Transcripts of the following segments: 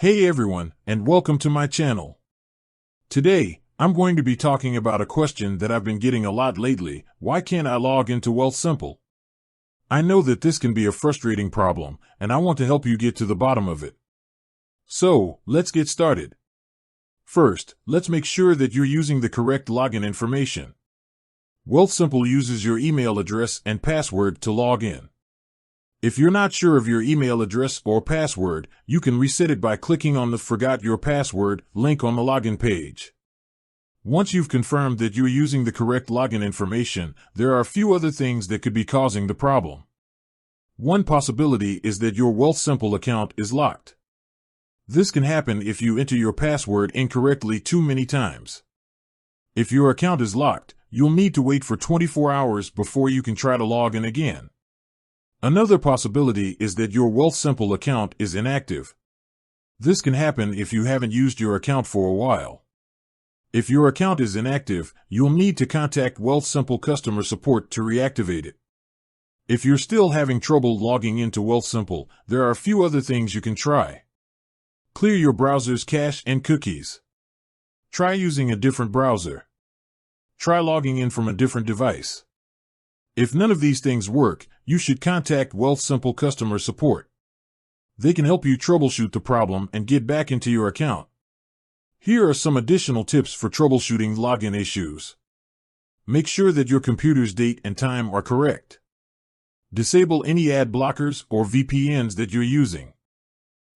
Hey everyone, and welcome to my channel. Today, I'm going to be talking about a question that I've been getting a lot lately: why can't I log into Wealthsimple? I know that this can be a frustrating problem, and I want to help you get to the bottom of it. So, let's get started. First, let's make sure that you're using the correct login information. Wealthsimple uses your email address and password to log in. If you're not sure of your email address or password, you can reset it by clicking on the Forgot Your Password link on the login page. Once you've confirmed that you're using the correct login information, there are a few other things that could be causing the problem. One possibility is that your Wealthsimple account is locked. This can happen if you enter your password incorrectly too many times. If your account is locked, you'll need to wait for 24 hours before you can try to log in again. Another possibility is that your Wealthsimple account is inactive. This can happen if you haven't used your account for a while. If your account is inactive, you'll need to contact Wealthsimple customer support to reactivate it. If you're still having trouble logging into Wealthsimple, there are a few other things you can try. Clear your browser's cache and cookies. Try using a different browser. Try logging in from a different device. If none of these things work, you should contact Wealthsimple customer support. They can help you troubleshoot the problem and get back into your account. Here are some additional tips for troubleshooting login issues. Make sure that your computer's date and time are correct. Disable any ad blockers or VPNs that you're using.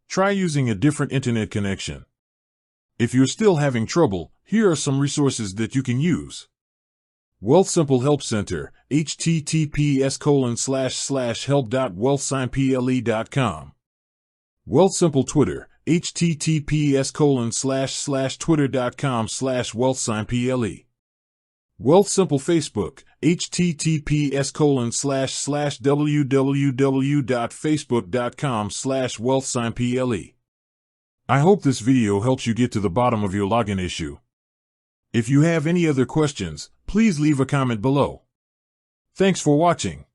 Try using a different internet connection. If you're still having trouble, here are some resources that you can use. Wealthsimple Help Center, https://help.wealthsimple.com. Wealthsimple Twitter, https://twitter.com/wealthsimple. Wealthsimple Facebook, https://www.facebook.com/wealthsimple. I hope this video helps you get to the bottom of your login issue. If you have any other questions, please leave a comment below. Thanks for watching.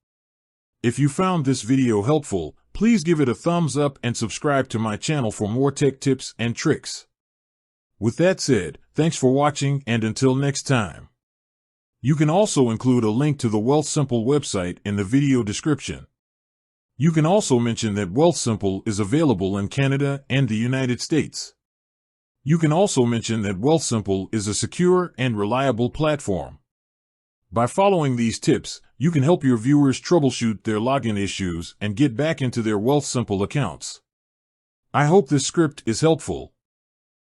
If you found this video helpful, please give it a thumbs up and subscribe to my channel for more tech tips and tricks. With that said, thanks for watching, and until next time. You can also include a link to the Wealthsimple website in the video description. You can also mention that Wealthsimple is available in Canada and the United States. You can also mention that Wealthsimple is a secure and reliable platform. By following these tips, you can help your viewers troubleshoot their login issues and get back into their Wealthsimple accounts. I hope this script is helpful.